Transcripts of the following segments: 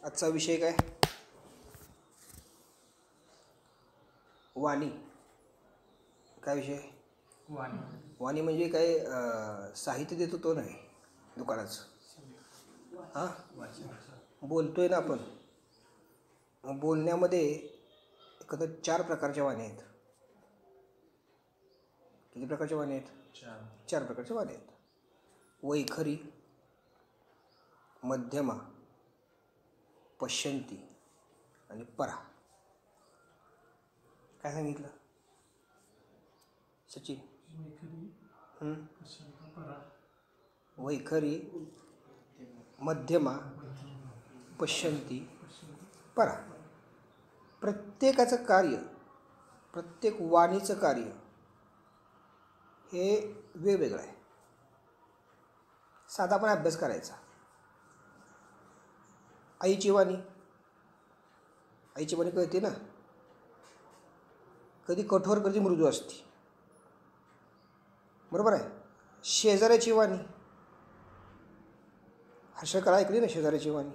आजचा विषय काय? वाणी. काय विषय? वाणी. वाणी म्हणजे काय? साहित्य देतो तो नाही दुकानाचं. हां, बोलतोय ना आपण. बोलण्यामध्ये एकंदर 4 प्रकारच्या वाणी आहेत. किती प्रकारच्या वाणी आहेत? 4 प्रकारच्या वाणी आहेत. वैखरी, मध्यमा, पश्यंती आणि परा. काय सांगितलं सचिन? वैखरी, मध्यमा, पश्यंती, परा. प्रत्येकाचं कार्य, प्रत्येक वाणीचं कार्य हे वेगवेगळं आहे. साधा पण अभ्यास करायचा. आईची वाणी, आईची वाणी कळते ना, कधी कठोर कधी मृदू असते, बरोबर आहे. शेजाऱ्याची वाणी, हर्षकळा ऐकली ना शेजाऱ्याची वाणी?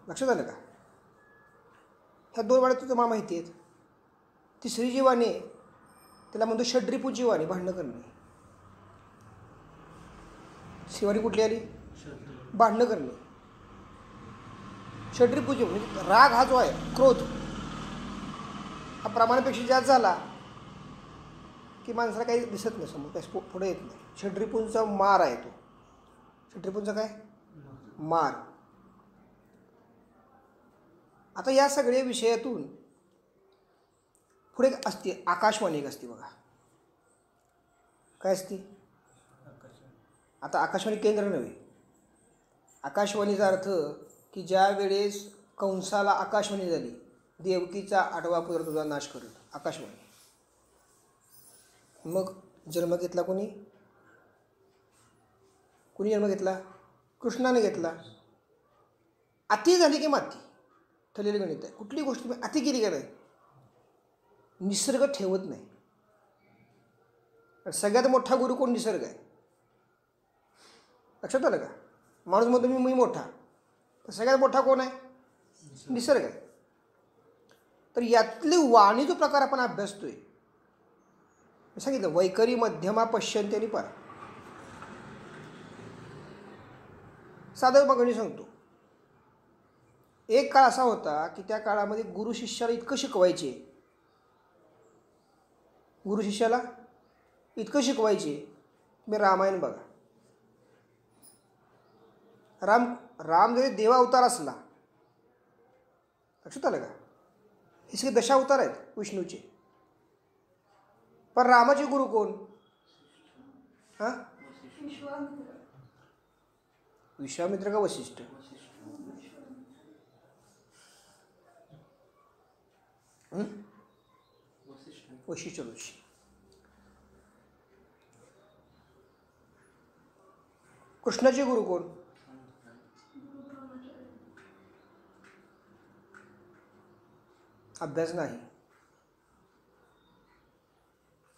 लक्षात आलं का? ह्या 2 वाण्या तुम्हाला माहिती आहेत. तिसरी जी वाणी आहे त्याला म्हणतो षड्रिपूंची वाणी, भांडणं करणे. शिवानी कुठली आली? भांडणं करणे. षड्रिपूंची म्हणजे राग हा जो आहे, क्रोध हा प्रमाणापेक्षा जास्त झाला की माणसाला काही दिसत नाही, समोर काही पुढे येत नाही. षड्रिपूंचा मार आहे तो. षड्रिपूंचा काय? मार. आता या सगळ्या विषयातून पुढे असते आकाशवाणी. एक असते बघा. काय असते? आता आकाशवाणी केंद्र नव्हे. आकाशवाणीचा अर्थ की ज्या वेळेस कंसाला आकाशवाणी झाली, देवकीचा 8वा पुत्र तुझा नाश करेल, आकाशवाणी. मग जन्म घेतला कोणी? कुणी जन्म घेतला? कृष्णाने घेतला. अति झाली की माती, ठरलेलं गणित आहे. कुठली गोष्ट तुम्ही अति केली का नाही, निसर्ग ठेवत नाही. सगळ्यात मोठा गुरु कोण? निसर्ग आहे. लक्षात आलं का? माणूस म्हणतो मी मोठा, तर सगळ्यात मोठा कोण आहे? निसर्ग आहे. तर यातली वाणी जो प्रकार आपण अभ्यासतोय, मी सांगितलं वैखरी, मध्यमा, पश्यंती आणि परा. साधं मग सांगतो. एक काळ असा होता की त्या काळामध्ये गुरु शिष्याला इतकं शिकवायचे, गुरु शिष्याला इतकं शिकवायचे. मी रामायण बघा. राम जरी देवा अवतार असला, लक्षात आलं का? हे सगळे दशावतार आहेत विष्णूचे. पण रामाचे गुरु कोण? हां, विश्वामित्र का वशिष्ठ? वशिष्ठ ऋषी. कृष्णाचे गुरु कोण? अभ्यास नाही.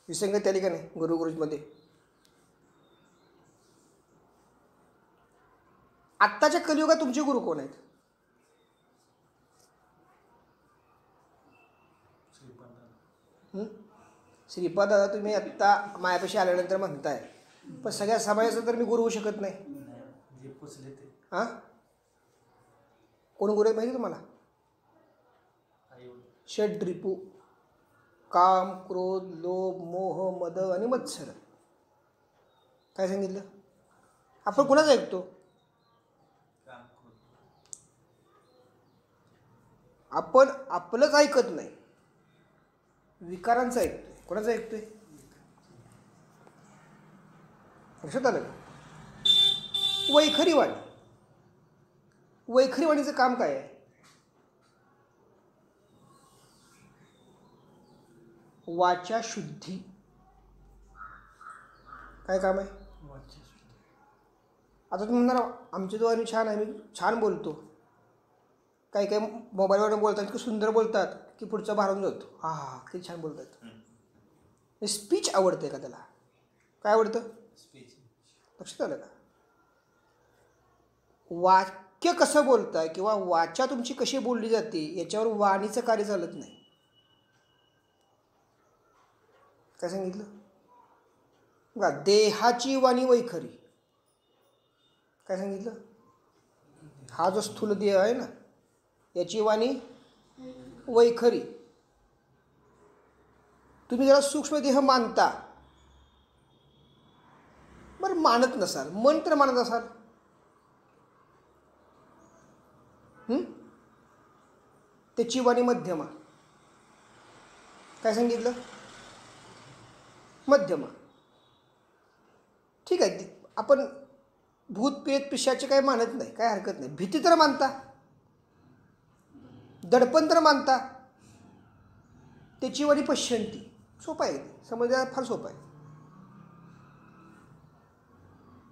विसंगती आली का नाही गुरुमध्ये? आत्ताच्या कलियुगात तुमचे गुरु कोण आहेत? श्रीपाद दादा तुम्ही आत्ता मायापाशी आल्यानंतर म्हणताय, पण सगळ्या समाजाचा तर मी गुरु होऊ शकत नाही. हां, कोण गुरु आहे माहिती तुम्हाला? षड्रिपू, काम, क्रोध, लोभ, मोह, मद आणि मत्सर. काय सांगितलं? आपण कोणाचं ऐकतो? आपण आपलंच ऐकत नाही, विकारांचं ऐकतोय. कोणाचं ऐकतोय? लक्षात आलं का? वैखरी वाणी. वैखरी वाणीचं काम काय आहे? वाचा शुद्धी. काय काम आहे? आता तुम्ही म्हणणार आमची जो वाणी छान आहे, मी छान बोलतो. काही काही मोबाईलवरून बोलतात, की सुंदर बोलतात की पुढचा भारून जातो. हा किती छान बोलतात. स्पीच आवडते का त्याला? काय आवडतं? स्पीच. लक्षात आलं का? वाक्य कसं बोलताय किंवा वाचा तुमची कशी बोलली जाते याच्यावर वाणीचं कार्य चालत नाही. काय सांगितलं बघा, देहाची वाणी वैखरी. काय सांगितलं? हा जो स्थूल देह आहे ना, याची वाणी वैखरी. तुम्ही जरा सूक्ष्म देह मानता, बरं मानत नसाल, मन तर मानत असाल. त्याची वाणी मध्यमा. काय सांगितलं? मध्यमा. ठीक आहे, आपण भूत प्रेत पिशाचे काही मानत नाही, काय हरकत नाही. भीती तर मानता, दडपण तर मानता. त्याची वाणी पश्यंती. सोपं आहे, समजायला फार सोपं आहे.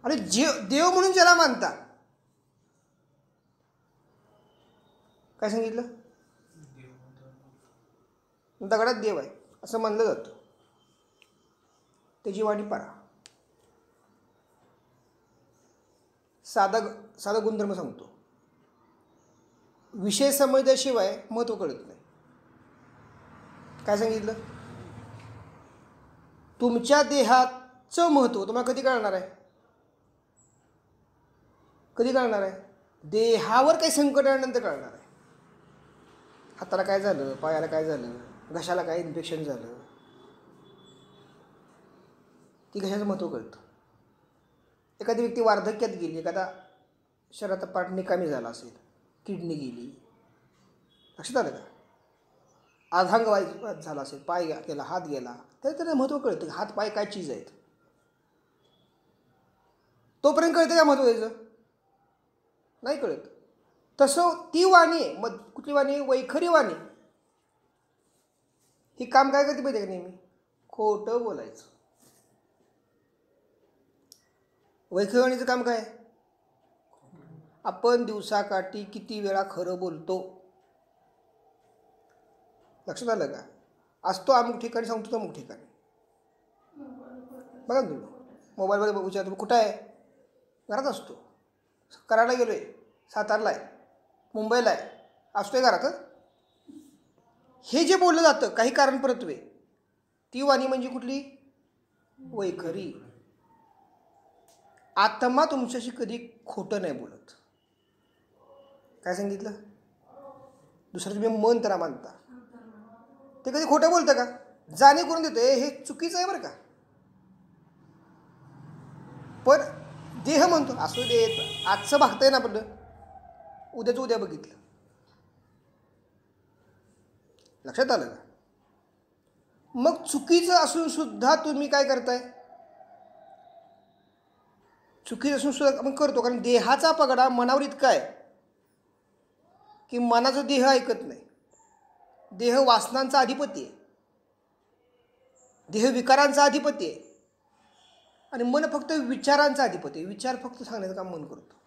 आणि देव म्हणून ज्याला मानता, काय सांगितलं? दगडात देव आहे असं मानलं जातं. त्याची वाणी परा. साधा गुणधर्म सांगतो. विषय समजल्याशिवाय महत्त्व कळत नाही. काय सांगितलं? तुमच्या देहाचं महत्त्व तुम्हाला कधी कळणार आहे? कधी कळणार आहे? देहावर काही संकट आल्यानंतर कळणार आहे. हाताला काय झालं, पायाला काय झालं, घशाला काय इन्फेक्शन झालं, ती घशाचं महत्त्व कळतं. एखादी व्यक्ती वार्धक्यात गेली, एखादा शरीराचा पार्ट निकामी झाला असेल, किडनी गेली, लक्षात आलं का? अर्धांग वाद झाला असेल, पाय गेला, हात गेला, तर त्याला महत्त्व कळतं. हात पाय काय चीज आहेत, तोपर्यंत कळतं काय महत्त्व द्यायचं? नाही कळत. तसं ती वाणी आहे. मग कुठली वाणी? वैखरी वाणी. ही काम काय करते माहिती आहे का? नेहमी खोटं बोलायचं. वैखरी वाणीचं काम काय? आपण दिवसाकाठी किती वेळा खरं बोलतो. लक्षात आलं का? असतो अमुक ठिकाणी, सांगतो अमुक ठिकाणी. बघा तुम्ही मोबाईलमध्ये विचारतो कुठं आहे? घरात असतो. कराडला गेलो आहे, सातारला आहे, मुंबईला आहे, असतोय घरात. हे जे बोललं जातं काही कारण परत्वे, ती वाणी म्हणजे कुठली? वैखरी. आत्मा तुमच्याशी कधी खोटं नाही बोलत. काय सांगितलं? दुसरं तुम्ही मन तर मानता, ते कधी खोटं बोलतं का? जाणीव करून देतोय हे चुकीचं आहे बरं का. पण देह म्हणतो असू देत, आजचं भागतंय ना आपलं, उद्याचं उद्या बघितलं. लक्षात आलं का? मग चुकीचं असून सुद्धा तुम्ही काय करताय? चुकीचं असून सुद्धा आपण करतो, कारण देहाचा पगडा मनावर इतका आहे की मनाचा देह ऐकत नाही. देह वासनांचा अधिपती आहे, देह विकारांचा अधिपती आहे, आणि मन फक्त विचारांचा अधिपती आहे. विचार फक्त सांगण्याचं काम मन करतो.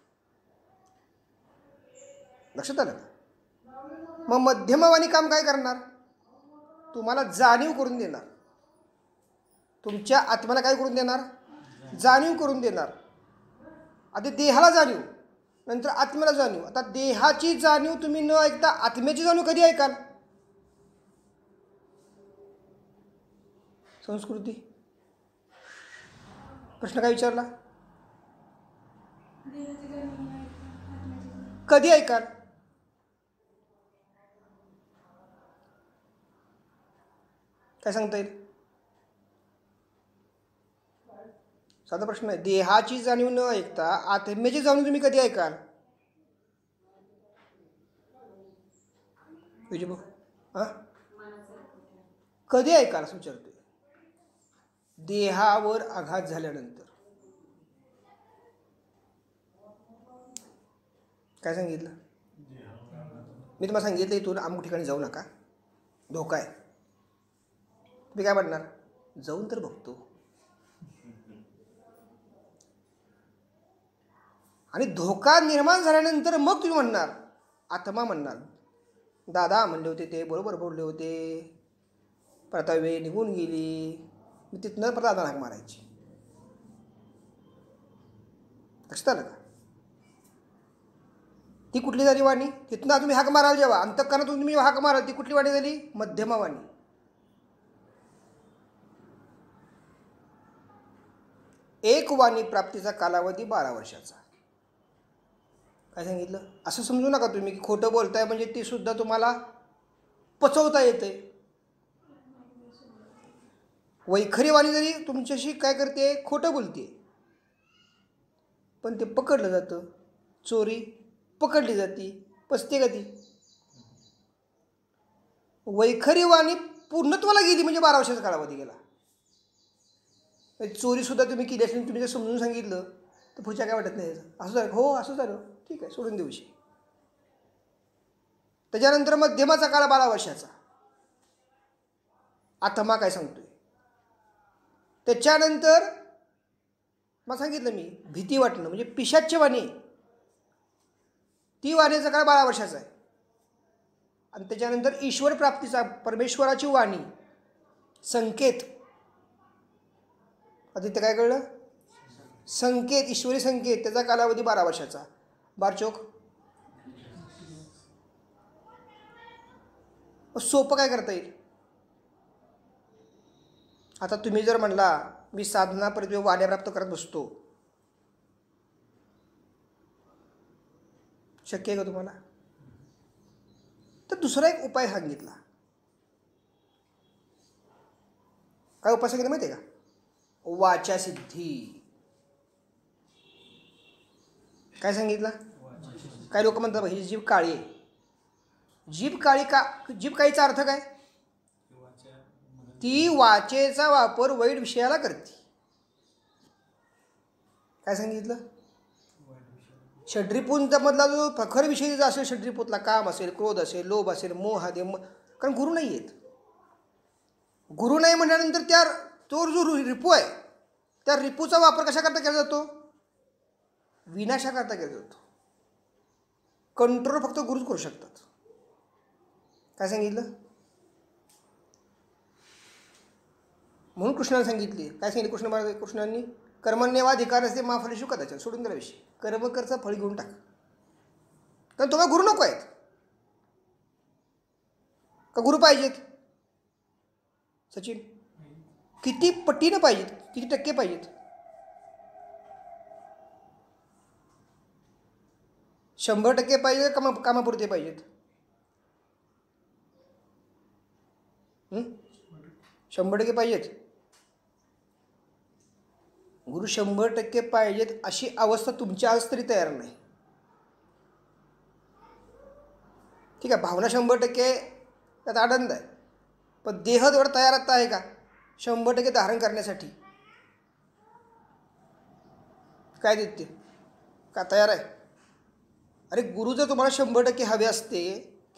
लक्षात आलं का? मग मध्यमवाणी काम काय करणार? तुम्हाला जाणीव करून देणार. तुमच्या आत्म्याला काय करून देणार? जाणीव करून देणार. आधी देहाला जाणीव, नंतर आत्म्याला जाणीव. आता देहाची जाणीव तुम्ही न ऐकता आत्म्याची जाणीव कधी ऐकाल? संस्कृती. प्रश्न काय विचारला? कधी ऐकाल? काय सांगता येईल? साधा प्रश्न आहे. देहाची जाणीव न ऐकता आत्म्याची जाणीव तुम्ही कधी ऐकाल? विजय भाऊ, हां कधी ऐकाल असं विचारतोय. देहावर आघात झाल्यानंतर. काय सांगितलं? मी तुम्हाला सांगितलं इथून अमुक ठिकाणी जाऊ नका, धोका आहे. तुम्ही काय म्हणणार? जाऊन तर बघतो. आणि धोका निर्माण झाल्यानंतर मग तुम्ही म्हणणार, आत्मा म्हणणार दादा म्हणले होते ते बरोबर बोलले होते, पण आता वेळ निघून गेली. मी तिथनं परत दादा हाक मारायची. लक्षात आलं का? ती कुठली झाली वाणी? तिथनं तुम्ही हाक माराल जेव्हा अंतःकरणातून तुम्ही हाक माराल ती कुठली वाणी झाली? मध्यमा वाणी. एक वाणी प्राप्तीचा कालावधी 12 वर्षाचा. काय सांगितलं? असं समजू नका तुम्ही की खोटं बोलताय म्हणजे ती सुद्धा तुम्हाला पचवता येते. वैखरी वाणी जरी तुमच्याशी काय करते? खोटं बोलते, पण ते पकडलं जातं. चोरी पकडली जाते, पचते का ती? वैखरी वाणी पूर्णत्वाला गेली म्हणजे 12 वर्षाचा कालावधी गेला. चोरीसुद्धा तुम्ही केली असेल, तुम्ही जर समजून सांगितलं तर पुढच्या काय वाटत नाही. असं झालं, हो असं झालं, ठीक आहे, सोडून देऊ विषय. त्याच्यानंतर मध्यमाचा काळ 12 वर्षाचा. आत्मा काय सांगतोय त्याच्यानंतर मग सांगितलं मी, भीती वाटणं म्हणजे पिशाच्य वाणी, ती वाणीचा काळ 12 वर्षाचा आहे. आणि त्याच्यानंतर ईश्वर प्राप्तीचा, परमेश्वराची वाणी, संकेत. आता इथं काय कळलं? संकेत, ईश्वरी संकेत, त्याचा कालावधी 12 वर्षाचा. बारचोक सोपं काय करता येईल? आता तुम्ही जर म्हणला मी साधनापर्यंत वाण्या प्राप्त करत बसतो, शक्य आहे का तुम्हाला? तर दुसरा एक उपाय सांगितला. काय उपाय सांगितलं माहिती आहे का? वाचासिद्धी. काय सांगितलं? काय लोक म्हणतात ही जीभ काळी आहे. जीभ काळी का? जीभ काळीचा अर्थ काय? ती वाचेचा वापर वाईट विषयाला करते. काय सांगितलं? षड्रिपूंचा मधला जो प्रखर विषय असेल, षड्रिपूतला काम असेल, क्रोध असेल, लोभ असेल, मोह असेल, कारण गुरु नाही आहेत. गुरु नाही म्हटल्यानंतर त्या तो जो रिपू आहे त्या रिपूचा वापर कशाकरता केला जातो? विनाशाकरता केला जातो. कंट्रोल फक्त गुरुच करू शकतात. काय सांगितलं? म्हणून कृष्णाने सांगितले. काय सांगितलं कृष्णांनी? कर्मण्येवाधिकार असते मा फलेषु कदाचन. सोडून दिला विषय. कर्म करचा फळ घेऊन टाक. कारण तुम्हाला गुरु नको आहेत का? गुरु पाहिजेत? सचिन, किती पटीनं पाहिजेत? किती टक्के पाहिजेत? 100% पाहिजे? कामापुरते पाहिजेत? 100% पाहिजेत. गुरु 100% पाहिजेत अशी अवस्था तुमची आज तरी तयार नाही. ठीक आहे, भावना 100% त्यात आनंद आहे, पण देह तेवढा तयार आता आहे का 100% धारण करण्यासाठी? काय देते का तयार आहे? अरे गुरु जर तुम्हाला 100% हवे असते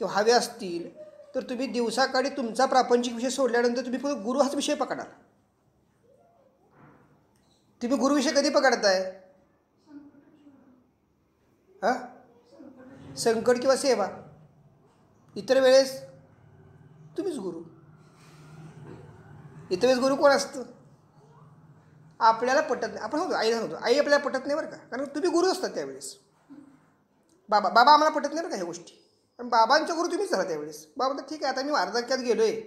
किंवा हवे असतील तर तुम्ही दिवसाकाळी तुमचा प्रापंचिक विषय सोडल्यानंतर तुम्ही फक्त गुरु हाच विषय पकडाल. तुम्ही गुरुविषय कधी पकडताय? हां, संकट किंवा सेवा. इतर वेळेस तुम्हीच गुरु. इतर वेळेस गुरु कोण असतं? आपल्याला पटत नाही. आपण होतो आईला होतो, आई आपल्याला पटत नाही बरं का, कारण तुम्ही गुरु असतात त्यावेळेस. बाबा आम्हाला पटत नाही बरं का ह्या गोष्टी, पण बाबांच्या गुरु तुम्हीच झाला त्यावेळेस. बाबा तर ठीक आहे, आता मी वार्धक्यात गेलोय.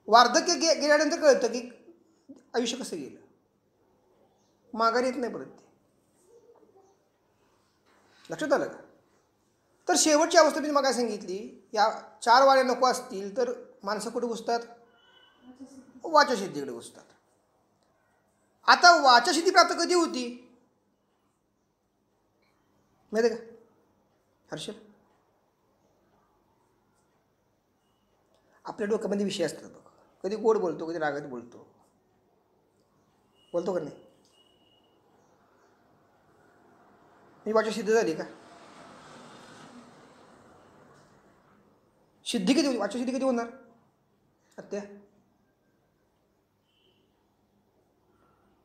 वार्धक्य गेल्यानंतर कळतं की आयुष्य कसं गेलं, माघारी येत नाही परत ते. लक्षात आलं का? तर शेवटची अवस्था मी मग काय सांगितली, या 4 वाण्या नको असतील तर माणसं कुठे घुसतात? वाचसिद्धीकडे घुसतात. आता वाचसिद्धी प्राप्त कधी होती माहिती आहे का हर्षल? आपल्या डोक्यामध्ये विषय असतात बघ. कधी गोड बोलतो, कधी रागात बोलतो का नाही? ही वाचसिद्धी झाली का? सिद्धी कधी होती? वाचसिद्धी कधी होणार आत्या?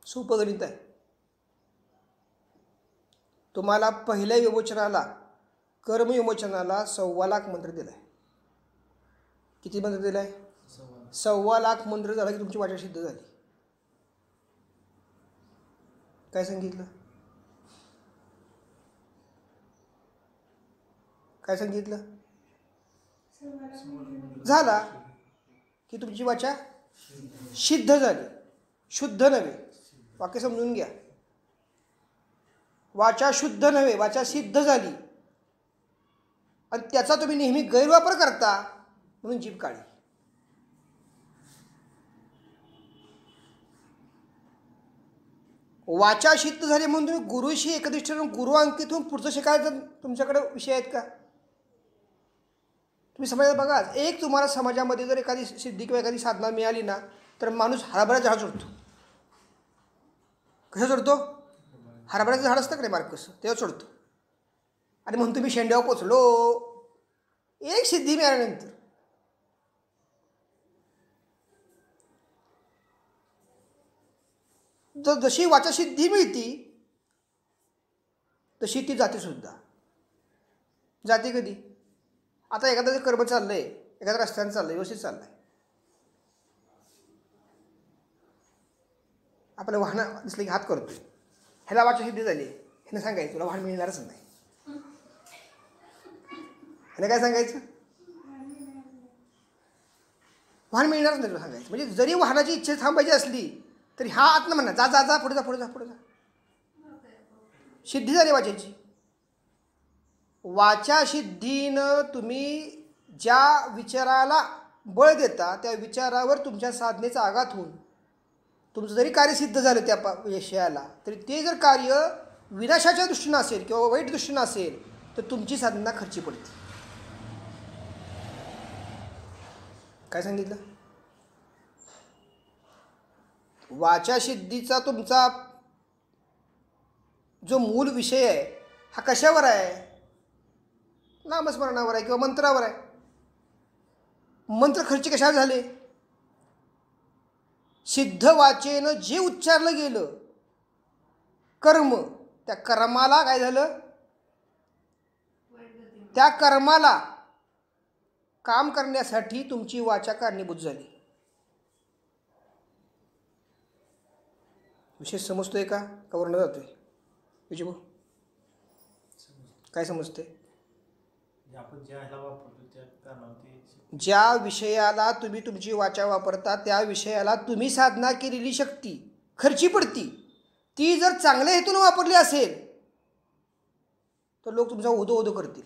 सोपं गणित आहे. तुम्हाला पहिल्या विमोचनाला, कर्मविमोचनाला 1.25 लाख मंत्र दिलाय. किती मंत्र दिलाय? 1.25 लाख मंत्र झाला की तुमची वाचा सिद्ध झाली. काय सांगितलं? काय सांगितलं? झाला की तुमची वाचा सिद्ध झाली, शुद्ध नव्हे. वाक्य समजून घ्या. वाचा शुद्ध नव्हे, वाचा सिद्ध झाली. आणि त्याचा तुम्ही नेहमी गैरवापर करता म्हणून जीभ काळी. वाचा सिद्ध झाली म्हणून तुम्ही गुरुशी एकनिष्ठ गुरु अंकित होऊन पुढचं शिकायचं तुमच्याकडे विषय आहेत का? तुम्ही समाजात बघा, एक तुम्हाला समाजामध्ये जर एखादी सिद्धी किंवा एखादी साधना मिळाली ना तर माणूस हरभऱ्याचं झाड चढतो. कसं चढतो? हरभऱ्याचं झाड असतं का नाही बारकं कसं, तेव्हा चढतो. आणि म्हणून तुम्ही शेंड्यावर पोचलो. एक सिद्धी मिळाल्यानंतर जर जशी वाचा सिद्धी मिळती तशी ती जाते सुद्धा. जाते कधी? आता एखादं कर्म चाललंय, एखाद्या रस्त्यानं चाललंय, व्यवस्थित चाललंय, आपल्या वाहन दिसलं की हात करतोय, ह्याला वाचा सिद्धी झाली, ह्यानं सांगायचं तुला वाहन मिळणारच नाही. ह्याला काय सांगायचं? वाहन मिळणारच नाही तुला सांगायचं. म्हणजे जरी वाहनाची इच्छा थांबायची असली तरी हा आत ना म्हणा, जा जा जा, पुढे जा पुढे जा पुढे जा. सिद्धी झाली वाचेची. वाचा सिद्धीनं तुम्ही ज्या विचाराला बळ देता त्या विचारावर तुमच्या साधनेचा आघात होऊन तुमचं जरी कार्य सिद्ध झालं त्या विषयाला, तरी ते जर कार्य विनाशाच्या दृष्टीनं असेल किंवा वाईट दृष्टीनं असेल तर तुमची साधना खर्ची पडते. काय सांगितलं? वाचा सिद्धीचा तुमचा जो मूल विषय आहे हा कशावर आहे? नामस्मरणावर आहे किंवा मंत्रावर आहे. मंत्र खर्ची कशावर झाले? सिद्ध वाचेनं जे उच्चारलं गेलं कर्म, त्या कर्माला काय झालं? त्या कर्माला काम करण्यासाठी तुमची वाचा कारणीभूत झाली. विशेष समजतोय का वर्ण जातोय? विजय काय समजते? ज्या विषयाला तुम्ही तुमची वाचा वापरता त्या विषयाला तुम्ही साधना केलेली शक्ती खर्ची पडती. ती जर चांगल्या हेतून वापरली असेल तर लोक तुमचा ओदो ओदो करतील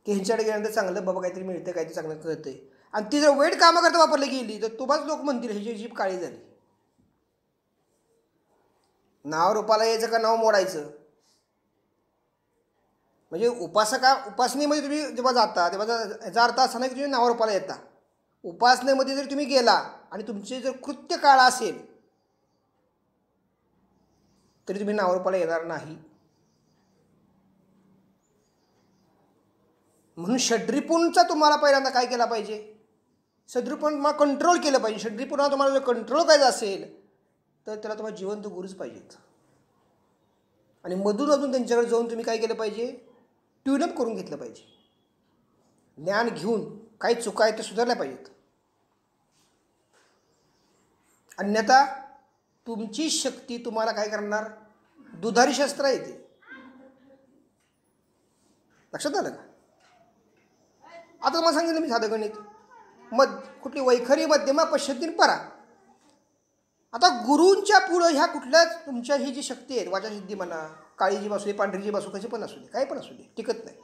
की ह्यांच्याकडे गेल्यानंतर चांगलं बाबा काहीतरी मिळतं, काहीतरी चांगलं कळतंय. आणि ती जर वाईट कामं करता वापरली गेली तर तुम्हाच लोक म्हणतील ह्याची जीभ काळी झाली. नाव रूपाला यायचं का नाव मोडायचं? म्हणजे उपासनेमध्ये तुम्ही जेव्हा जाता तेव्हा याचा अर्थ असा नाही की तुम्ही नाव रूपाला येता. उपासनेमध्ये जर तुम्ही गेला आणि तुमचे जर कृत्य काळ असेल तरी तुम्ही नाव रूपाला येणार नाही. म्हणून षड्रिपूंचा तुम्हाला पहिल्यांदा काय केला पाहिजे? षड्रिपून तुम्हाला कंट्रोल केलं पाहिजे. षड्रिपूंना तुम्हाला जर कंट्रोल करायचं असेल तर त्याला तुम्हाला जिवंत गुरुच पाहिजेत. आणि मधून अजून त्यांच्याकडे जाऊन तुम्ही काय केलं पाहिजे? ट्यूनअप करून घेतलं पाहिजे. ज्ञान घेऊन काही चुका आहेत ते सुधारल्या पाहिजेत. अन्यथा तुमची शक्ती तुम्हाला काय करणार? दुधारी शस्त्र येते. लक्षात आलं का? आता तुम्हाला सांगितलं मी साधं गणित, कुठली वैखरी मध्यमा पश्चिम परा. आता गुरूंच्या पुढं ह्या कुठल्याच तुमच्या ही जी शक्ती आहेत, वाचा सिद्धी म्हणा, काळी जी असू दे, पांढरी जी असू, कशी पण असू दे, काही पण असू दे, टिकत नाही.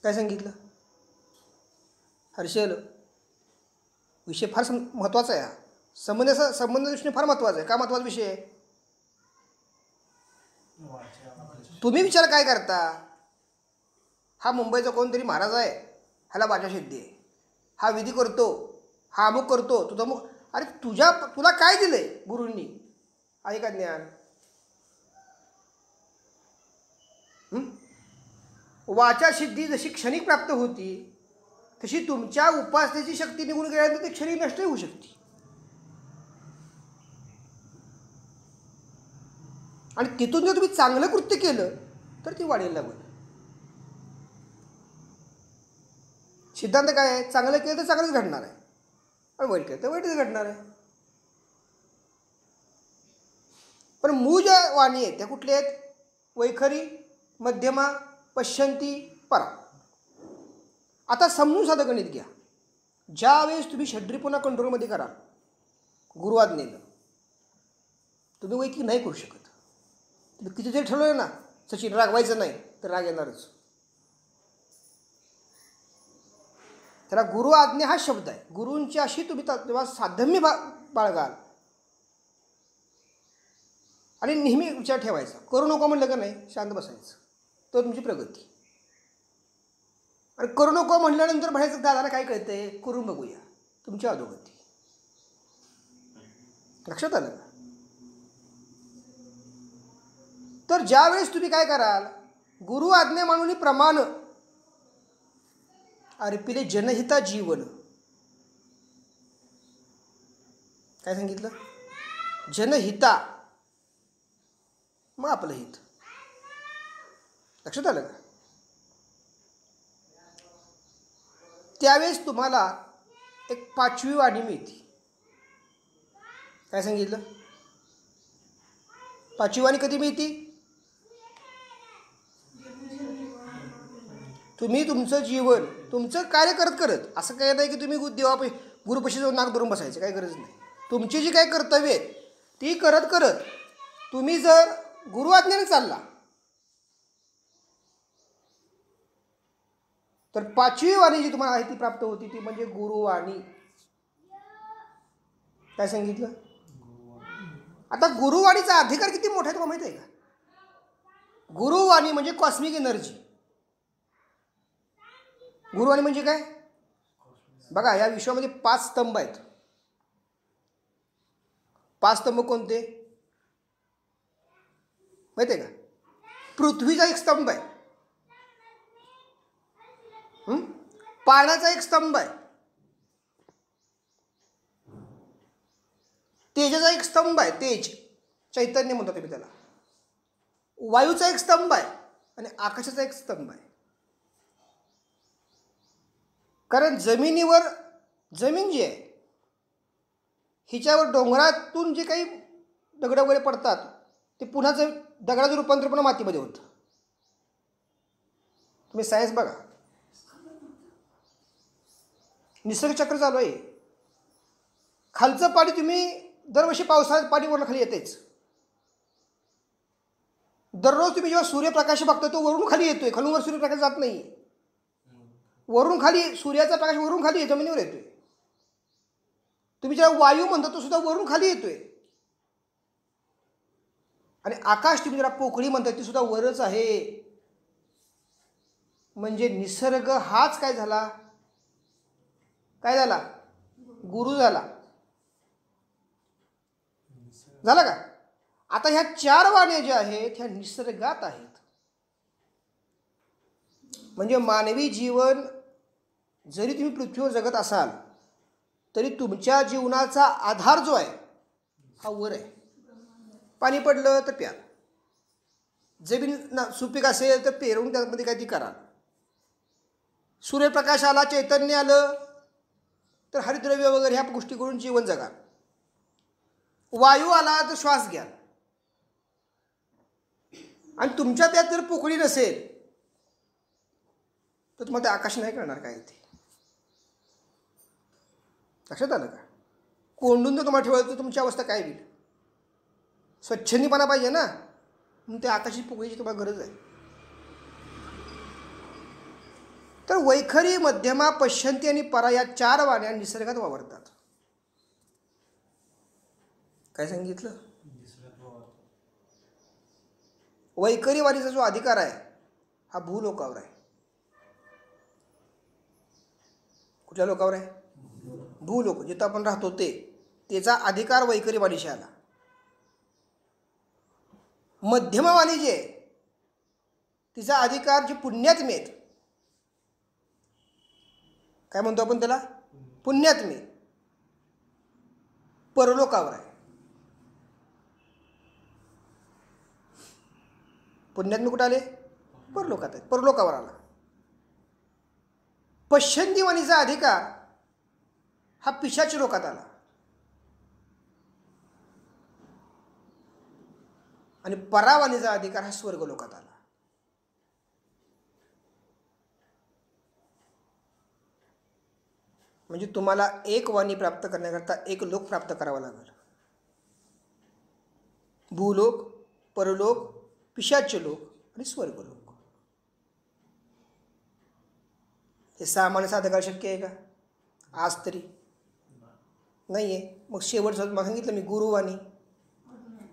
काय सांगितलं? हर्षल विषय फार महत्त्वाचा आहे. हा संबंध दृष्टीने फार महत्त्वाचा आहे. का महत्त्वाचा विषय आहे? तुम्ही विचार काय करता? हा मुंबईचा कोणतरी महाराज आहे, ह्याला वाचा सिद्धी आहे, हा विधी करतो, हा अमुक करतो, तुझा अमुक. अरे तुला काय दिलंय गुरूंनी? आहे का ज्ञान? वाचा सिद्धी जशी क्षणिक प्राप्त होती तशी तुमच्या उपासनेची शक्ती निघून गेल्यानंतर ती क्षणिक नष्ट होऊ शकते. आणि तिथून जर तुम्ही चांगलं कृत्य केलं तर ती वाढेल लागेल. सिद्धांत काय आहे? चांगलं केलं तर चांगलंच घडणार आहे आणि वाईट केलं तर वाईटच घडणार आहे. पण मूळ ज्या वाणी आहेत त्या कुठल्या आहेत? वैखरी मध्यमा पश्यंती परा. आता समजून साधं गणित घ्या. ज्यावेळेस तुम्ही षड्रिपुणा कंट्रोलमध्ये कराल गुरुआज्ञेनं, तुम्ही वैकी नाही करू शकत. तुम्ही किती जरी ठरवलं ना सचिन रागवायचं नाही तर राग येणारच. त्याला गुरु आज्ञा हा शब्द आहे. गुरूंची अशी तुम्ही तेव्हा साधम्य बाळगाल आणि नेहमी विचार ठेवायचा. करू नको म्हणलं का नाही शांत बसायचं, तर तुमची प्रगती. आणि करू नको म्हटल्यानंतर म्हणायचं दादाला काय कळतंय करून बघूया, तुमची अधोगती. लक्षात आलं का? तर ज्यावेळेस तुम्ही काय कराल, गुरु आज्ञा मानून प्रमाण अर्पिले जनहिता जीवन. काय सांगितलं? जनहिता, मग आपलं हित. लक्षात आलं का? त्यावेळेस तुम्हाला एक 5वी वाणी मिळते. काय सांगितलं? 5वी वाणी कधी मिळते? तुम्ही तुमचं जीवन तुमचं कार्य करत करत, असं काय नाही की तुम्ही गुरुपाशी जाऊन नाक धरून बसायचं, काही गरज नाही. तुमची जी काही कर्तव्य आहेत ती करत करत तुम्ही जर गुरु आज्ञेने चालला तर 5वी वाणी जी तुम्हाला आहे ती प्राप्त होती, ती म्हणजे गुरुवाणी. काय सांगितलं? आता गुरुवाणीचा अधिकार किती मोठा आहे तुम्हाला माहिती आहे का? गुरुवाणी म्हणजे कॉस्मिक एनर्जी. गुरुवाणी म्हणजे काय? बघा, या विश्वामध्ये 5 स्तंभ आहेत. 5 स्तंभ कोणते माहिती आहे का? पृथ्वीचा एक स्तंभ आहे, पाण्याचा एक स्तंभ आहे, तेजाचा एक स्तंभ आहे, तेज चैतन्य म्हणतात तुम्ही त्याला, वायूचा एक स्तंभ आहे आणि आकाशाचा एक स्तंभ आहे. कारण जमिनीवर, जमीन जी आहे हिच्यावर डोंगरातून जे काही दगड वगैरे पडतात ते पुन्हा दगडाचं रूपांतर पुन्हा मातीमध्ये होतं. तुम्ही सायन्स बघा, निसर्ग चक्र चालू आहे. खालचं पाणी तुम्ही दरवर्षी पावसाळ्यात पाणी वरून खाली येतेच. दररोज तुम्ही जेव्हा सूर्यप्रकाश बघता तो वरून खाली येतोय, खालून वर सूर्यप्रकाश जात नाही. वरून खाली सूर्याचा प्रकाश वरून खाली जमिनीवर येतोय. तुम्ही जेव्हा वायू म्हणता तो सुद्धा वरून खाली येतोय. आणि आकाश तुम्ही जरा पोकळी म्हणता ती सुद्धा वरच आहे. म्हणजे निसर्ग हाच काय झाला, काय झाला? गुरु झाला. झाला का? आता ह्या 4 वाण्या ज्या आहेत ह्या निसर्गात आहेत. म्हणजे मानवी जीवन जरी तुम्ही पृथ्वीवर जगत असाल तरी तुमच्या जीवनाचा आधार जो आहे हा वर आहे. पाणी पडलं तर प्याल, जमीन सुपीक असेल तर पेरून त्यामध्ये काही ती करा, सूर्यप्रकाश आला, चैतन्य आलं तर हरितद्रव्य वगैरे ह्या गोष्टी करून जीवन जगा, वायू आला तर श्वास घ्या. आणि तुमच्या त्यात जर पोकळी नसेल तर तुम्हाला ते आकाश नाही करणार काय ते. लक्षात आलं का? कोंडून जर तुम्हाला ठेवलं तर तुमची अवस्था काय होईल? स्वच्छंदीपणा पाहिजे ना, म्हणून ते आकाशाची पोकळीची तुम्हाला गरज आहे. तर वैखरी, मध्यमा, पश्यंती आणि परा या 4 वाण्या निसर्गात वावरतात. काय सांगितलं? वैखरी वाणीचा जो अधिकार आहे हा भूलोकावर आहे. कुठल्या लोकावर आहे? भूलोक, जिथं आपण राहतो त्याचा अधिकार वैखरी वाणीशी आला. मध्यमा वाणी जी आहे तिचा अधिकार जी पुण्यात्मे आहेत, काय म्हणतो आपण त्याला? पुण्यात्मे, परलोकावर आहे. पुण्यात्मे कुठं आले? परलोकात आहेत, परलोकावर आला. पश्यंती वाणीचा अधिकार हा पिशाच लोकात आला. आणि परावाणीचा अधिकार हा स्वर्ग लोकात आला. म्हणजे तुम्हाला एक वाणी प्राप्त करण्याकरता एक लोक प्राप्त करावा लागेल. भूलोक, परलोक, पिशाच्य लोक आणि स्वर्गलोक. हे सामान्य साधकाला शक्य आहे का आज तरी? नाही आहे. मग शेवटचं मग सांगितलं मी, गुरुवाणी.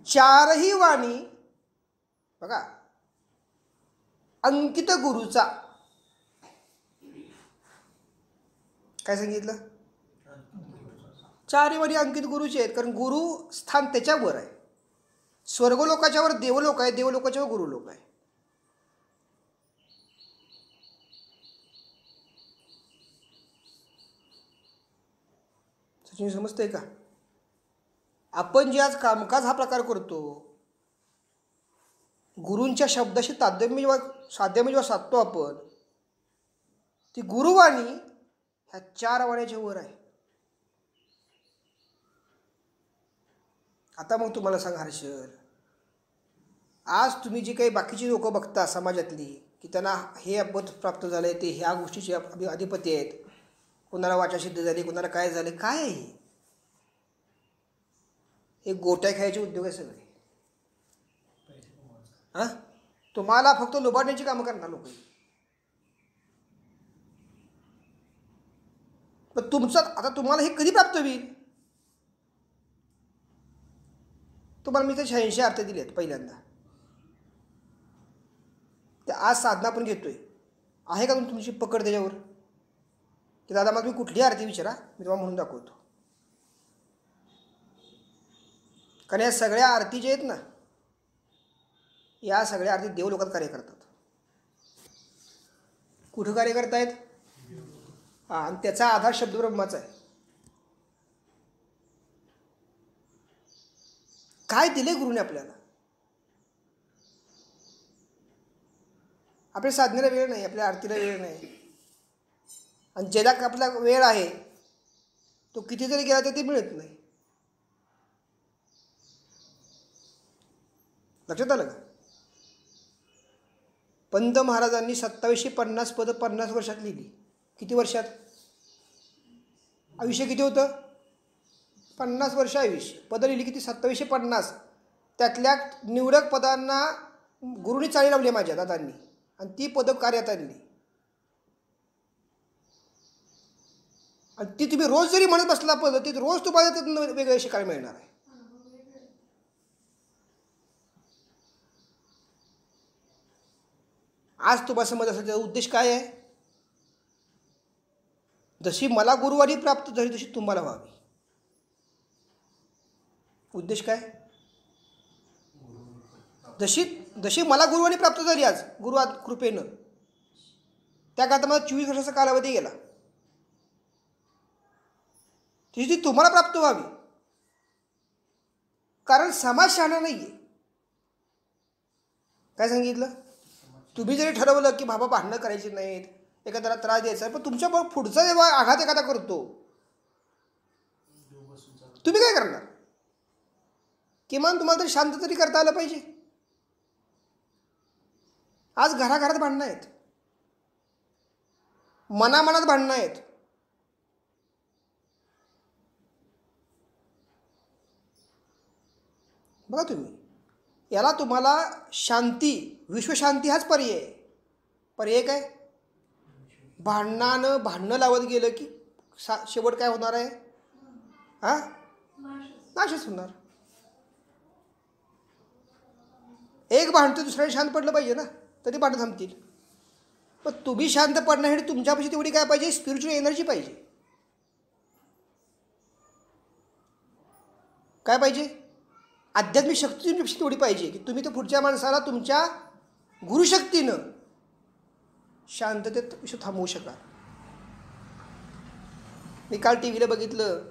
चारही वाणी बघा, अंकित गुरुचा. काय सांगितलं? चारही वाणी अंकित गुरुचे आहेत, कारण गुरु स्थान त्याच्यावर आहे. स्वर्गलोकाच्यावर देवलोक आहे, देवलोकाच्यावर गुरुलोक आहे. सचिन समजतंय का? आपण जे आज कामकाज हा प्रकार करतो, गुरूंच्या शब्दाशी तादात्म्य जेव्हा साधतो आपण, ती गुरुवाणी ह्या चार वाण्याच्या वर आहे. आता मग तुम्हाला सांगा हर्षल, आज तुम्ही जी काही बाकीची लोक बघता समाजातली, की त्यांना हे पद प्राप्त झालंय, ते ह्या गोष्टीचे अधिपती आहेत, कोणाला वाचा सिद्ध झाली, कोणाला काय झाले, काय आहे हे? गोट्या खायचे उद्योग आहे सगळे. हां, तुम्हाला फक्त लुबाडण्याची कामं करणार लोक. पण तुमचं आता तुम्हाला हे कधी प्राप्त होईल? तुम्हाला मी ते 86 अर्थ दिले आहेत पहिल्यांदा. ते आज साधना पण घेतोय. आहे का तुमची पकड त्याच्यावर? की दादा मग तुम्ही कुठली आरती विचारा, मी तुम्हाला म्हणून दाखवतो. कारण या सगळ्या आरती जे आहेत ना, या सगळ्या आरती देवलोकात कार्य करतात. कुठं कार्य करतायत? हां, आणि त्याचा आधार शब्द ब्रह्माचा आहे. काय दिले गुरुने आपल्याला? आपल्या साधनेला वेळ नाही, आपल्या आरतीला वेळ नाही. आणि ज्याला आपला वेळ आहे तो किती जरी गेला तर ते मिळत नाही. लक्षात आलं का? पंत महाराजांनी 2750 पदं 50 वर्षात लिहिली. किती वर्षात? आयुष्य किती होतं? 50 वर्ष आयुष्य. पदं लिहिली किती? 2750. त्यातल्या निवडक पदांना गुरुनी चाळी लावली माझ्या दादांनी, आणि ती पदं कार्यात आणली. आणि ती तुम्ही रोज जरी म्हणत बसला पदं, ती रोज तुम्हाला त्यातून वेगळे शिकायला मिळणार आहे. आज तुम्हाला समज असेल त्याचा उद्देश काय आहे? जशी मला गुरुवारी प्राप्त झाली तशी तुम्हाला व्हावी. उद्देश काय? जशी मला गुरुवारी प्राप्त झाली आज गुरु कृपेनं, त्या काळात मला 24 वर्षाचा कालावधी गेला, तशी ती तुम्हाला प्राप्त व्हावी. कारण समाज शहाणा नाही आहे. काय सांगितलं? तुम्ही जरी ठरवलं की बाबा भांडणं करायची नाहीत, एखाद्याला त्रास द्यायचा, पण तुमच्या पुढचा जेव्हा आघात एखादा करतो, तुम्ही काय करणार? किमान तुम्हाला तरी शांत तरी करता आलं पाहिजे. आज घराघरात भांडणं आहेत, मनामनात भांडणं आहेत. बघा तुम्ही, याला तुम्हाला शांती, विश्वशांती हाच पर्याय आहे. पर्याय काय? भांडणं लावत गेलं की शेवट काय होणार आहे? हां, नाशच होणार. एक भांडतं दुसऱ्याने शांत पडलं पाहिजे ना, तरी भांडणं थांबतील. पण तुम्ही शांत पडण्यासाठी तुमच्यापाशी तेवढी काय पाहिजे? स्पिरिच्युअल एनर्जी पाहिजे. काय पाहिजे? आध्यात्मिक शक्ती तुमच्यापाशी तेवढी पाहिजे की तुम्ही तर पुढच्या माणसाला तुमच्या गुरुशक्तीनं शांततेत थांबवू शकाल. मी काल टी व्हीला बघितलं,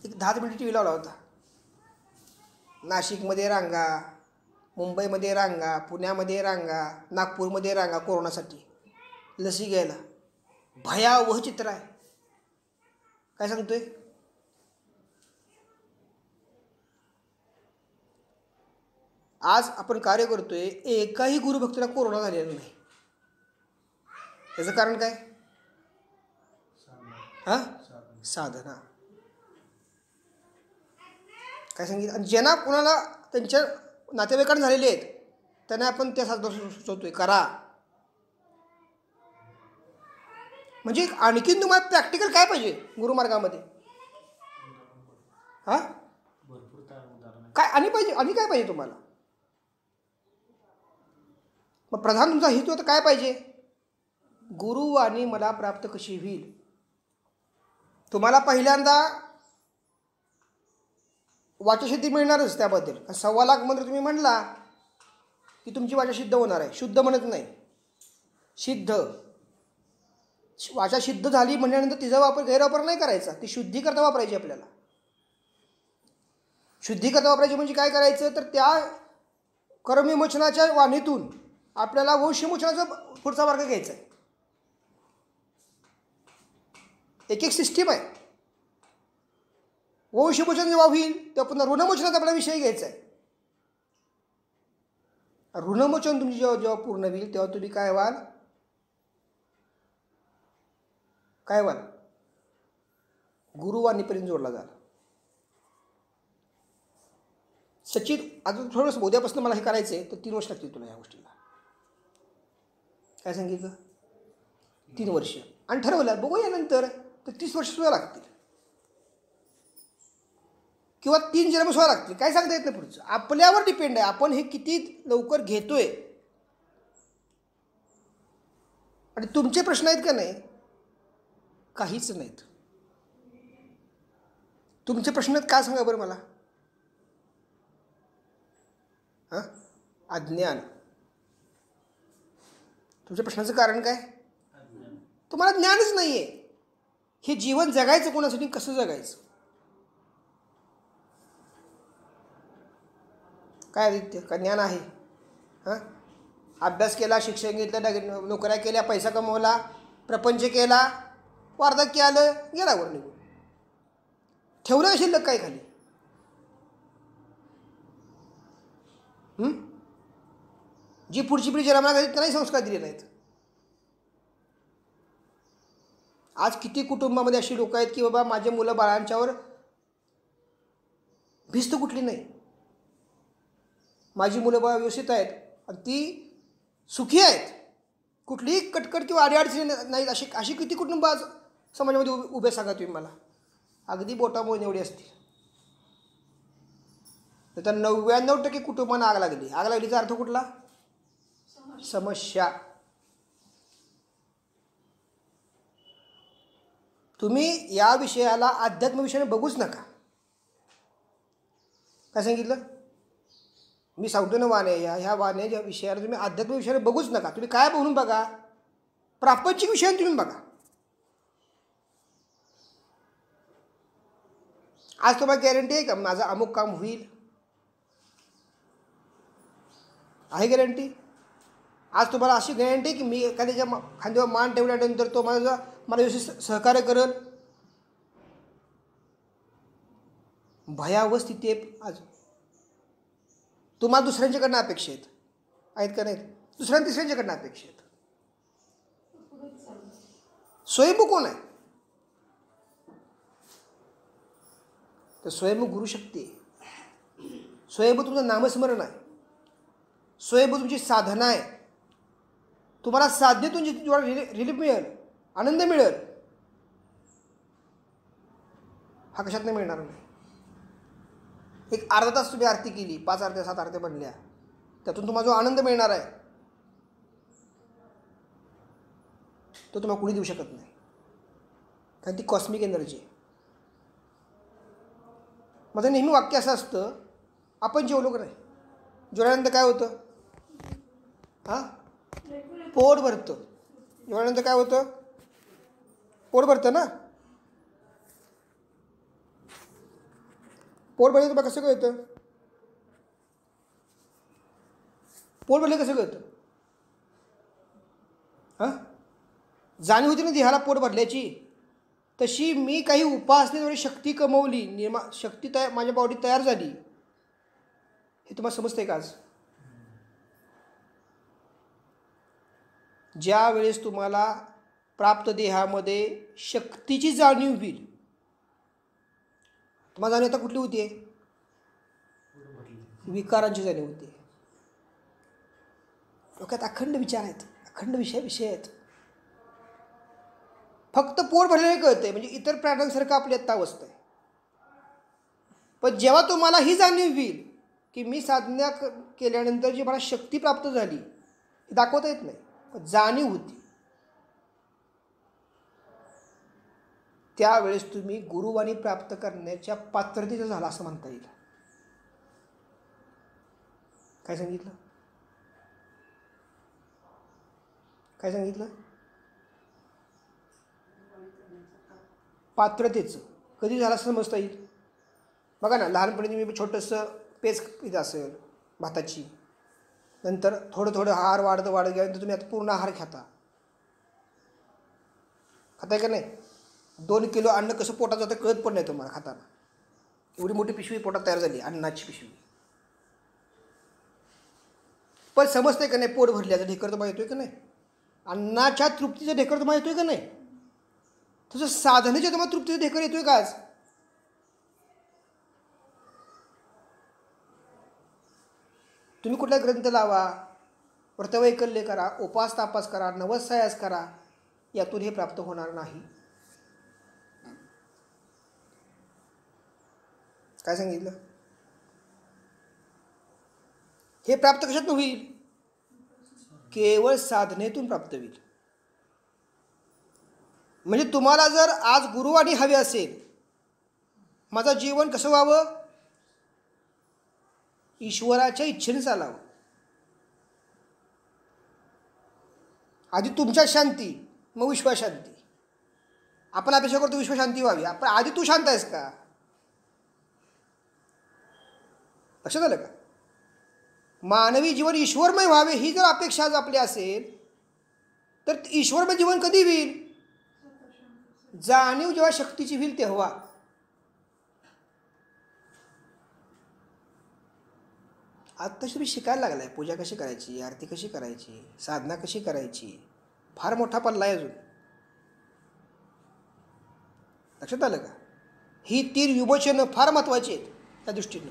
एक 10 मिनिट टी व्ही लावला होता. नाशिकमध्ये रांगा, मुंबईमध्ये रांगा, पुण्यामध्ये रांगा, नागपूरमध्ये रांगा कोरोनासाठी लसी घ्यायला. भयावह चित्र आहे. काय सांगतोय? आज आपण कार्य करतोय, एकाही गुरुभक्ताला कोरोना झालेला नाही. त्याचं कारण काय? हां साधना काय सांगितलं. आणि ज्यांना कोणाला त्यांच्या नातेवाईकांना झालेले आहेत त्यांना आपण त्या साधना सुचवतोय करा. म्हणजे आणखीन तुम्हाला प्रॅक्टिकल काय पाहिजे गुरुमार्गामध्ये. हां काय आणि पाहिजे आणि काय पाहिजे तुम्हाला. मग प्रधान तुमचा हेतू आता काय पाहिजे. गुरुवाणी मला प्राप्त कशी होईल. तुम्हाला पहिल्यांदा वाचसिद्धी मिळणारच त्याबद्दल. 1.25 लाख मंत्र तुम्ही म्हणला की तुमची वाचा सिद्ध होणार आहे. शुद्ध म्हणत नाही, सिद्ध. वाचा सिद्ध झाली म्हणल्यानंतर तिचा गैरवापर नाही करायचा. ती शुद्धी करता वापरायची. आपल्याला शुद्धी करता वापरायची म्हणजे काय करायचं तर त्या कर्मविमोचनाच्या वाणीतून आपल्याला वंशविमोचनाचा पुढचा मार्ग घ्यायचा आहे. एक सिस्टीम आहे. वंशविमोचन जेव्हा होईल तेव्हा पुन्हा ऋणमोचनाचा आपला विषय घ्यायचा आहे. ऋणमोचन तुमची जेव्हा पूर्ण होईल तेव्हा तुम्ही काय व्हाल गुरुवाणीपर्यंत जोडला जाल. सचिन अजून थोडंसं उद्यापासून मला हे करायचं आहे तर 3 वर्ष लागतील तुला या गोष्टीला. काय सांगितलं 3 वर्ष. आणि ठरवलं बघूया नंतर तर 30 वर्ष सुद्धा लागतील किंवा 3 जन्म सुद्धा लागतील. काय सांगता येत नाही पुढचं. आपल्यावर डिपेंड आहे आपण हे किती लवकर घेतोय. आणि तुमचे प्रश्न आहेत का नाही काहीच नाहीत. तुमचे प्रश्न आहेत काय सांगा बरं मला. हां अज्ञान. तुमच्या प्रश्नाचं कारण काय. तुम्हाला ज्ञानच नाही आहे. हे जीवन जगायचं कोणासाठी कसं जगायचं. काय आदित्य का ज्ञान आहे. हां अभ्यास केला, शिक्षण घेतलं, नोकऱ्या केल्या, पैसा कमवला, प्रपंच केला, वार्धक्य आलं, गेला वर निघून. ठेवलं शिल्लक काय खाली. जी पुढची पिढी जन्माला घाली त्यांनाही संस्कार दिले नाहीत. आज किती कुटुंबामध्ये अशी लोक आहेत की बाबा माझे मुलं बाळांच्यावर भिस्त कुठली नाही. माझी मुलं बाळ व्यवस्थित आहेत आणि ती सुखी आहेत. कुठलीही कटकट किंवा अडीअडचणी नाहीत. अशी किती कुटुंब आज समाजामध्ये उभे सांगा तुम्ही मला. अगदी बोटामुळे एवढी असतील. तर 99% कुटुंबांना आग लागली. आग लागलीचा अर्थ कुठला समस्या. तुम्ही या विषयाला अध्यात्म विषयाने बघूच नका. काय सांगितलं मी सांगतो ना वाणे ह्या वाण्याच्या विषयाला तुम्ही अध्यात्म विषयाने बघूच नका. तुम्ही काय बघून बघा प्रापंचिक विषयाने तुम्ही बघा. आज तुम्हाला गॅरंटी आहे का माझं अमुक काम होईल. आहे गॅरंटी. आज तुम्हाला अशी गॅरंटी की मी एखाद्याच्या खांद्यावर मान ठेवल्यानंतर तो मला व्यवस्थित सहकार्य करेल. भयावह स्थिती आहे आज. तुम्हाला दुसऱ्यांच्याकडनं अपेक्षा आहेत का नाहीत. दुसऱ्या तिसऱ्यांच्याकडनं अपेक्षा आहेत. स्वयंभू कोण आहे तर स्वयंभू गुरुशक्ती आहे. स्वयंभू तुमचं नामस्मरण आहे. स्वयंभू तुमची साधना आहे. तुम्हाला साधनेतून रिलीफ मिळेल, आनंद मिळेल. हा कशात नाही मिळणार नाही. एक अर्धा तास तुम्ही आरती केली, 5 आरत्या 7 आरत्या बनल्या, त्यातून तुम्हाला जो आनंद मिळणार आहे तो तुम्हाला कुणी देऊ शकत नाही. कारण ती कॉस्मिक एनर्जी आहे. माझं नेहमी वाक्य असं असतं आपण जेवलो का नाही. जेवल्यानंतर काय होतं हां पोट भरतं. जेवल्यानंतर काय होतं पोट भरतं ना. पोट भरलं तुम्हाला कसं कळतं. पोट भरलं कसं कळतं हां जाणीव होती ना देहाला पोट भरल्याची. तशी मी काही उपासनेद्वारे शक्ती कमवली, शक्ती माझ्या बॉडीत तयार झाली. हे तुम्हाला समजतंय का आज. ज्या वेळेस तुम्हाला प्राप्त देहामध्ये शक्तीची जाणीव होईल. तुम्हाला जाणीव आता कुठली होती? विकारांची जाणीव होती. डोक्यात अखंड विचार आहेत, अखंड विषय आहेत. फक्त पोट भरलेले कळतंय, म्हणजे इतर प्राण्यांसारखं आपली आत्ता अवस्था आहे. पण जेव्हा तुम्हाला ही जाणीव होईल की मी साधना केल्यानंतर जी मला शक्ती प्राप्त झाली, ही दाखवता येत नाही, पण जाणीव होती, त्यावेळेस तुम्ही गुरुवाणी प्राप्त करण्याच्या पात्रतेचं झाला असं म्हणता येईल. काय सांगितलं? काय सांगितलं? पात्रतेचं कधी झालं असं समजता येईल. बघा ना, लहानपणी मी छोटंसं पेज पित असेल भाताची, नंतर थोडं थोडं आहार वाढत गेल्यानंतर तुम्ही आता पूर्ण आहार खाताय का नाही? 2 किलो अन्न कसं पोटात जातं कळत पण नाही तुम्हाला खाताना. एवढी मोठी पिशवी पोटात तयार झाली, अन्नाची पिशवी. पण समजते का नाही? पोट भरल्याचं ढेकर तुम्हाला येतोय का नाही? अन्नाच्या तृप्तीचं ढेकर तुम्हाला येतोय का नाही? तसं साधनेच्या तुम्हाला तृप्तीचं ढेकर येतोय का आज? तुम्ही कुठला ग्रंथ लावा, व्रतवैकल्य करा, उपास तापास करा, नवसायास करा, यातून हे प्राप्त होणार नाही. काय सांगितलं? हे प्राप्त कशात होईल? केवळ साधनेतून प्राप्त होईल. म्हणजे तुम्हाला जर आज गुरुवाणी हवी असेल, माझं जीवन कसं व्हावं? ईश्वराच्या इच्छेने चालावं. आधी तुमच्या शांती, मग विश्वशांती. आपण अपेक्षा करतो विश्वशांती व्हावी, आपण आधी तू शांत आहेस का? लक्षात आलं का? मानवी जीवन ईश्वरमय व्हावे ही जर अपेक्षा आज आपली असेल, तर ईश्वरमय जीवन कधी होईल? जाणीव जेव्हा शक्तीची होईल तेव्हा. आत्ता तुम्ही शिकायला लागलाय पूजा कशी करायची, आरती कशी करायची, साधना कशी करायची. फार मोठा पल्ला आहे अजून. लक्षात आलं का? ही 3 विमोचनं फार महत्त्वाची आहेत त्या दृष्टीनं.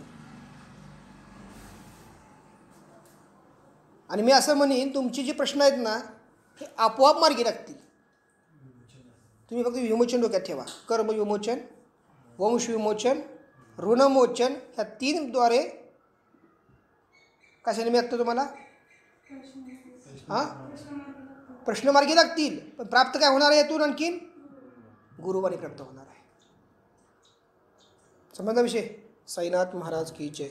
आणि मी असं म्हणेन, तुमचे जे प्रश्न आहेत ना, हे आपोआप मार्गी लागतील. तुम्ही फक्त विमोचन डोक्यात ठेवा. कर्म विमोचन, वंश विमोचन, ऋणमोचन, ह्या 3 द्वारे कशाने मिळतं तुम्हाला? हां, प्रश्न मार्गी लागतील. पण प्राप्त काय होणार आहे यातून? आणखीन गुरुवाणी प्राप्त होणार आहे. समजला विषय? साईनाथ महाराज की जय.